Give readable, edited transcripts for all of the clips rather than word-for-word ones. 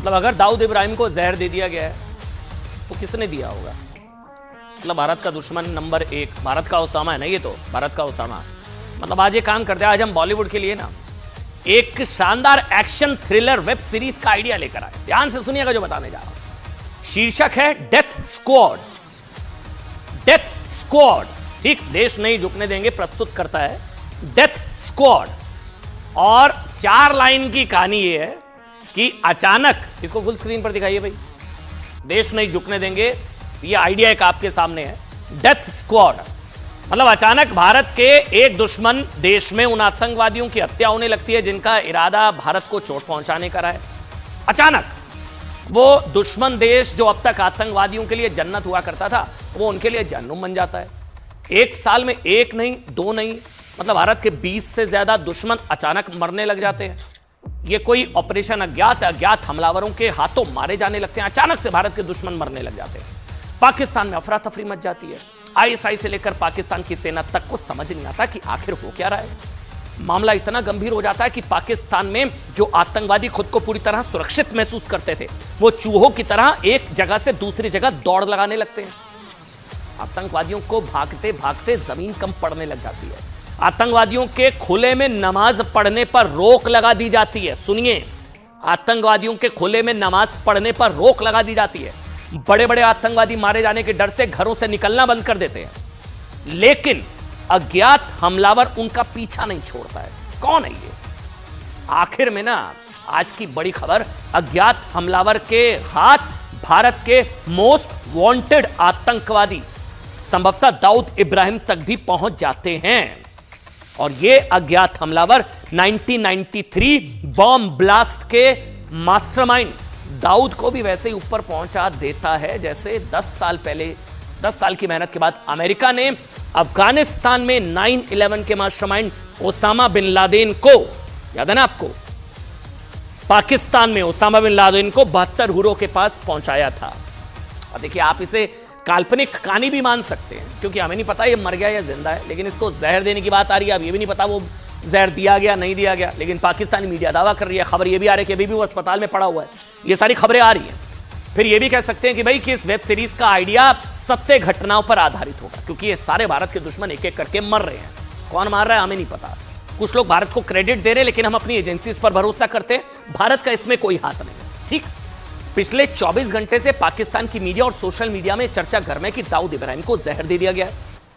मतलब अगर दाऊद इब्राहिम को जहर दे दिया गया है तो किसने दिया होगा? मतलब भारत का दुश्मन नंबर 1 भारत का ओसामा है ना, ये तो भारत का ओसामा। मतलब आज ये काम करते हैं, आज हम बॉलीवुड के लिए ना एक शानदार एक्शन थ्रिलर वेब सीरीज का आइडिया लेकर आए। ध्यान से सुनिएगा जो बताने जा रहा हूं। शीर्षक है डेथ स्क्वाड। डेथ स्क्वाड, ठीक, देश नहीं झुकने देंगे प्रस्तुत करता है डेथ स्क्वाड। और 4 लाइन की कहानी ये है कि अचानक, इसको फुल स्क्रीन पर दिखाइए भाई, देश नहीं झुकने देंगे, ये आइडिया एक आपके सामने है। डेथ स्क्वाड मतलब अचानक भारत के एक दुश्मन देश में उन आतंकवादियों की हत्या होने लगती है जिनका इरादा भारत को चोट पहुंचाने का रहा है। अचानक वो दुश्मन देश जो अब तक आतंकवादियों के लिए जन्नत हुआ करता था, वो उनके लिए जहन्नुम बन जाता है। एक साल में 1 नहीं 2 नहीं, मतलब भारत के 20 से ज्यादा दुश्मन अचानक मरने लग जाते हैं। ये कोई ऑपरेशन अज्ञात हमलावरों के हाथों मारे जाने लगते हैं। अचानक से भारत के दुश्मन मरने लग जाते हैं। पाकिस्तान में अफरा तफरी मच जाती है। आईएसआई से लेकर पाकिस्तान की सेना तक को समझ नहीं आता कि आखिर हो क्या रहा है। मामला इतना गंभीर हो जाता है कि पाकिस्तान में जो आतंकवादी खुद को पूरी तरह सुरक्षित महसूस करते थे, वो चूहों की तरह एक जगह से दूसरी जगह दौड़ लगाने लगते हैं। आतंकवादियों को भागते भागते जमीन कम पड़ने लग जाती है। आतंकवादियों के खुले में नमाज पढ़ने पर रोक लगा दी जाती है। सुनिए, आतंकवादियों के खुले में नमाज पढ़ने पर रोक लगा दी जाती है। बड़े बड़े आतंकवादी मारे जाने के डर से घरों से निकलना बंद कर देते हैं। लेकिन अज्ञात हमलावर उनका पीछा नहीं छोड़ता है। कौन है ये? आखिर में ना आज की बड़ी खबर, अज्ञात हमलावर के हाथ भारत के मोस्ट वांटेड आतंकवादी संभवतः दाऊद इब्राहिम तक भी पहुंच जाते हैं। और ये अज्ञात हमलावर 1993 बॉम्ब ब्लास्ट के मास्टरमाइंड दाऊद को भी वैसे ही ऊपर पहुंचा देता है जैसे 10 साल पहले, 10 साल की मेहनत के बाद अमेरिका ने अफगानिस्तान में 9/11 के मास्टरमाइंड ओसामा बिन लादेन को, याद है ना आपको, पाकिस्तान में ओसामा बिन लादेन को 72 हुरों के पास पहुंचाया था। और देखिए, आप इसे काल्पनिक कहानी भी मान सकते हैं क्योंकि हमें नहीं पता ये मर गया या जिंदा है, लेकिन इसको जहर देने की बात आ रही है। अब ये भी नहीं पता वो जहर दिया गया नहीं दिया गया, लेकिन पाकिस्तानी मीडिया दावा कर रही है। खबर ये भी आ रही है कि अभी भी वो अस्पताल में पड़ा हुआ है। ये सारी खबरें आ रही हैं। फिर ये भी कह सकते हैं कि भाई कि इस वेब सीरीज का आइडिया सत्य घटनाओं पर आधारित होगा क्योंकि ये सारे भारत के दुश्मन एक एक करके मर रहे हैं। कौन मार रहा है हमें नहीं पता। कुछ लोग भारत को क्रेडिट दे रहे हैं, लेकिन हम अपनी एजेंसीज पर भरोसा करते हैं। भारत का इसमें कोई हाथ नहीं है। ठीक, पिछले 24 घंटे से पाकिस्तान की मीडिया और सोशल मीडिया में चर्चा घर में कि दाऊद इब्राहिम को जहर दे दिया गया है।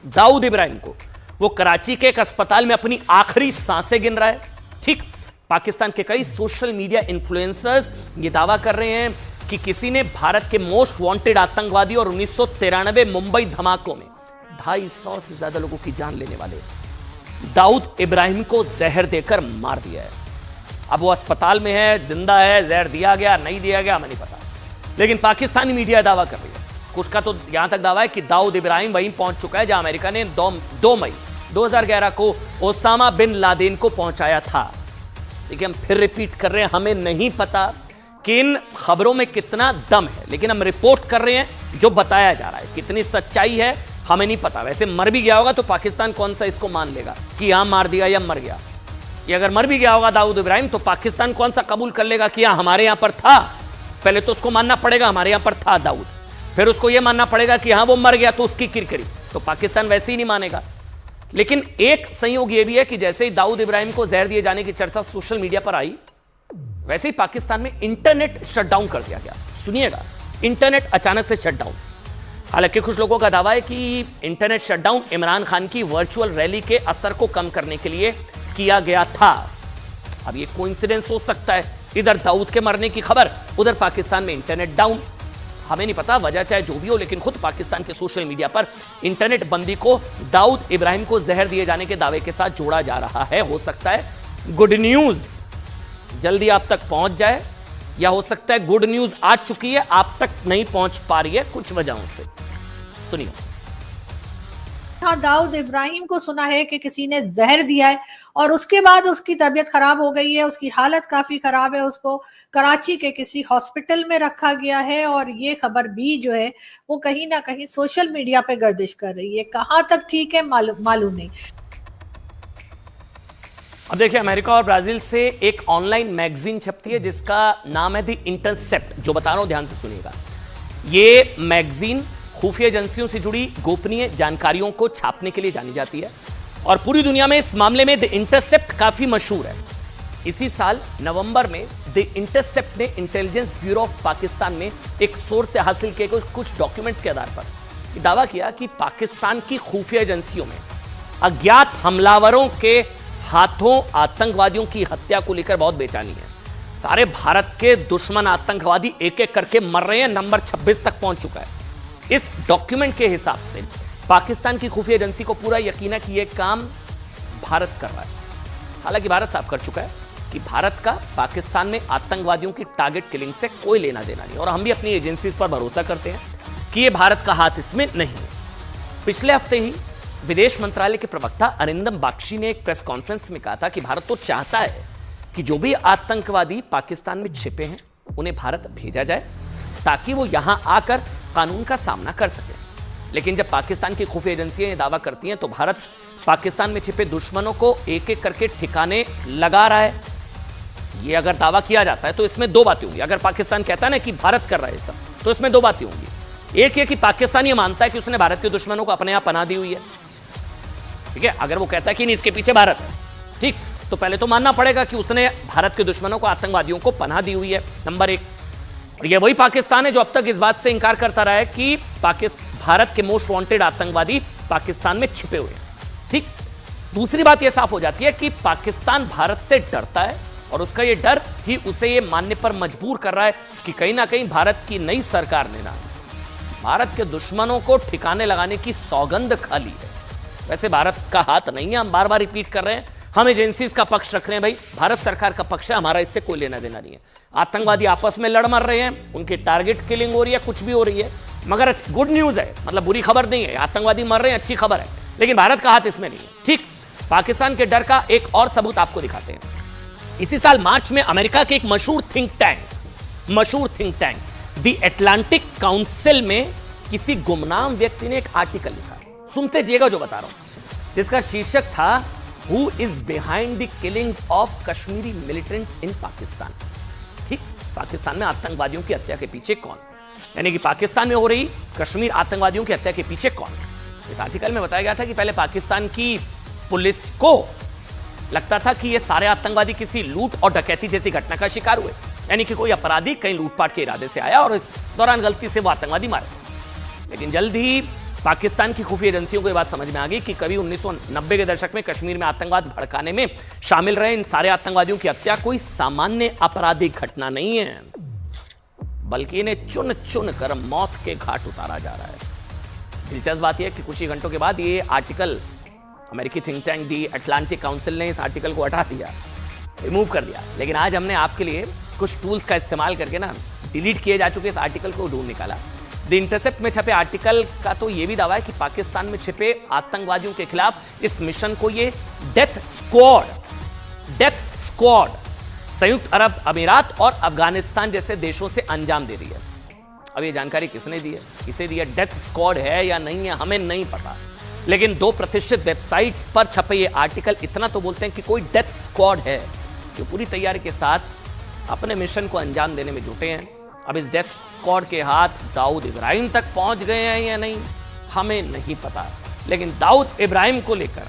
दाऊद इब्राहिम को, वो कराची के एक अस्पताल में अपनी आखिरी सांसें गिन रहा है। ठीक, पाकिस्तान के कई सोशल मीडिया इन्फ्लुएंसर्स ये दावा कर रहे हैं कि किसी ने भारत के मोस्ट वांटेड आतंकवादी और 1993 मुंबई धमाकों में 250 से ज्यादा लोगों की जान लेने वाले दाऊद इब्राहिम को जहर देकर मार दिया है। अब वो अस्पताल में है, जिंदा है, जहर दिया गया नहीं दिया गया हमें नहीं पता, लेकिन पाकिस्तानी मीडिया दावा कर रही है। कुछ का तो यहां तक दावा है कि दाऊद इब्राहिम वहीं पहुंच चुका है जहां अमेरिका ने 2 मई 2011 को ओसामा बिन लादेन को पहुंचाया था। देखिए, हम फिर रिपीट कर रहे हैं, हमें नहीं पता कि इन खबरों में कितना दम है, लेकिन हम रिपोर्ट कर रहे हैं जो बताया जा रहा है। कितनी सच्चाई है हमें नहीं पता। वैसे मर भी गया होगा तो पाकिस्तान कौन सा इसको मान लेगा कि यहां मार दिया या मर गया। ये अगर मर भी गया होगा दाऊद इब्राहिम तो पाकिस्तान कौन सा कबूल कर लेगा कि यहां हमारे यहां पर था। पहले तो उसको मानना पड़ेगा हमारे यहां पर था दाऊद, फिर उसको यह मानना पड़ेगा कि हाँ वो मर गया तो उसकी किरकिरी, तो पाकिस्तान वैसे ही नहीं मानेगा। लेकिन एक संयोग यह भी है कि जैसे ही दाऊद इब्राहिम को जहर दिए जाने की चर्चा सोशल मीडिया पर आई, वैसे ही पाकिस्तान में इंटरनेट शटडाउन कर दिया गया। सुनिएगा, इंटरनेट अचानक से शटडाउन। हालांकि कुछ लोगों का दावा है कि इंटरनेट शटडाउन इमरान खान की वर्चुअल रैली के असर को कम करने के लिए किया गया था। अब ये कोइंसिडेंस हो सकता है, इधर दाऊद के मरने की खबर, उधर पाकिस्तान में इंटरनेट डाउन। हमें नहीं पता वजह चाहे जो भी हो, लेकिन खुद पाकिस्तान के सोशल मीडिया पर इंटरनेट बंदी को दाऊद इब्राहिम को जहर दिए जाने के दावे के साथ जोड़ा जा रहा है। हो सकता है गुड न्यूज जल्दी आप तक पहुंच जाए, या हो सकता है गुड न्यूज आ चुकी है, आप तक नहीं पहुंच पा रही है कुछ वजहों से। सुनिए, हाँ, दाऊद इब्राहिम को सुना है कि किसी ने जहर दिया है और उसके बाद उसकी तबीयत खराब हो गई है, उसकी हालत काफी खराब है, उसको कराची के किसी हॉस्पिटल में रखा गया है। और ये खबर भी जो है वो कहीं ना कहीं सोशल मीडिया पे गर्दिश कर रही है। कहाँ तक ठीक है मालूम नहीं। अब देखिए, अमेरिका और ब्राजील से एक ऑनलाइन मैगजीन छपती है जिसका नाम है द इंटरसेप्ट। जो बता रहा हूं ध्यान से सुनिएगा। ये मैगजीन खुफिया एजेंसियों से जुड़ी गोपनीय जानकारियों को छापने के लिए जानी जाती है और पूरी दुनिया में इस मामले में द इंटरसेप्ट काफी मशहूर है। इसी साल नवंबर में द इंटरसेप्ट ने इंटेलिजेंस ब्यूरो ऑफ पाकिस्तान में एक सोर्स से हासिल किए कुछ डॉक्यूमेंट्स के आधार पर दावा किया कि पाकिस्तान की खुफिया एजेंसियों में अज्ञात हमलावरों के हाथों आतंकवादियों की हत्या को लेकर बहुत बेचैनी है। सारे भारत के दुश्मन आतंकवादी एक एक करके मर रहे हैं, नंबर 26 तक पहुंच चुका है। इस डॉक्यूमेंट के हिसाब से पाकिस्तान की खुफिया एजेंसी को पूरा यकीन है कि यह काम भारत कर रहा है। हालांकि भारत साफ कर चुका है कि भारत का पाकिस्तान में आतंकवादियों की टारगेट किलिंग से कोई लेना देना नहीं, और हम भी अपनी एजेंसीज पर भरोसा करते हैं कि यह भारत का हाथ इसमें नहीं है। पिछले हफ्ते ही विदेश मंत्रालय के प्रवक्ता अरिंदम बागची ने एक प्रेस कॉन्फ्रेंस में कहा था कि भारत तो चाहता है कि जो भी आतंकवादी पाकिस्तान में छिपे हैं उन्हें भारत भेजा जाए ताकि वो यहां आकर कानून का सामना कर सके। लेकिन जब पाकिस्तान की खुफिया एजेंसियां ये दावा करती हैं तो भारत पाकिस्तान में छिपे दुश्मनों को एक एक करके ठिकाने लगा रहा है। ये अगर दावा किया जाता है तो इसमें दो बातें होंगी। अगर पाकिस्तान कहता है ना कि भारत कर रहा है सब, तो इसमें दो बातें होंगी। एक ये कि पाकिस्तान ये मानता है कि उसने भारत के दुश्मनों को अपने यहां पनाह दी हुई है, ठीक है। अगर वो कहता है कि नहीं इसके पीछे भारत है, ठीक, तो पहले तो मानना पड़ेगा कि उसने भारत के दुश्मनों को, आतंकवादियों को पनाह दी हुई है, नंबर एक। और ये वही पाकिस्तान है जो अब तक इस बात से इंकार करता रहा है कि भारत के मोस्ट वांटेड आतंकवादी पाकिस्तान में छिपे हुए हैं, ठीक। दूसरी बात यह साफ हो जाती है कि पाकिस्तान भारत से डरता है और उसका यह डर ही उसे यह मानने पर मजबूर कर रहा है कि कहीं ना कहीं भारत की नई सरकार ने ना भारत के दुश्मनों को ठिकाने लगाने की सौगंध खा ली है। वैसे भारत का हाथ नहीं है, हम बार बार रिपीट कर रहे हैं, हम एजेंसीज का पक्ष रख रहे हैं। भाई भारत सरकार का पक्ष है, हमारा इससे कोई लेना देना नहीं है। आतंकवादी आपस में लड़ मर रहे हैं, उनकी टारगेट किलिंग हो रही है, कुछ भी हो रही है, मगर गुड न्यूज है, मतलब बुरी खबर नहीं है। आतंकवादी मर रहे हैं, अच्छी खबर है, लेकिन भारत का हाथ इसमें नहीं है, ठीक। पाकिस्तान के डर का एक और सबूत आपको दिखाते हैं। इसी साल मार्च में अमेरिका के एक मशहूर think tank the Atlantic council में किसी गुमनाम व्यक्ति ने एक आर्टिकल लिखा, सुनते जाइएगा जो बता रहा हूं, जिसका शीर्षक था who is behind the killings of Kashmiri militants in Pakistan. ठीक, पाकिस्तान में आतंकवादियों की हत्या के पीछे कौन, यानी कि पाकिस्तान में हो रही कश्मीर आतंकवादियों की हत्या के पीछे कौन। इस आर्टिकल में बताया गया था कि पहले पाकिस्तान की पुलिस को लगता था कि ये सारे आतंकवादी किसी लूट और डकैती जैसी घटना का शिकार हुए, यानी कि कोई अपराधी कहीं लूटपाट के इरादे से आया और इस दौरान गलती से वो आतंकवादी मारे। लेकिन जल्द ही पाकिस्तान की खुफिया एजेंसियों को यह बात समझ में आ गई कि कभी 1990 के दशक में कश्मीर में आतंकवाद भड़काने में शामिल रहे इन सारे आतंकवादियों की हत्या कोई सामान्य आपराधिक घटना नहीं है, बल्कि इन्हें चुन चुन कर मौत के घाट उतारा जा रहा है। दिलचस्प बात यह है कि कुछ ही घंटों के बाद ये आर्टिकल अमेरिकी थिंक टैंक दी अटलांटिक काउंसिल ने इस आर्टिकल को हटा दिया, रिमूव कर दिया। लेकिन आज हमने आपके लिए कुछ टूल्स का इस्तेमाल करके ना डिलीट किए जा चुके इस आर्टिकल को ढूंढ निकाला। द इंटरसेप्ट में छपे आर्टिकल का तो यह भी दावा है कि पाकिस्तान में छिपे आतंकवादियों के खिलाफ इस मिशन को ये डेथ स्क्वाड संयुक्त अरब अमीरात और अफगानिस्तान जैसे देशों से अंजाम दे रही है। अब ये जानकारी किसने दी है, किसे दी है, डेथ स्क्वाड है या नहीं है, हमें नहीं पता। लेकिन दो प्रतिष्ठित वेबसाइट्स पर छपे ये आर्टिकल इतना तो बोलते हैं कि कोई डेथ स्क्वाड है जो पूरी तैयारी के साथ अपने मिशन को अंजाम देने में जुटे हैं। अब इस डेथ स्क्वाड के हाथ दाऊद इब्राहिम तक पहुंच गए हैं या नहीं, हमें नहीं पता। लेकिन दाऊद इब्राहिम को लेकर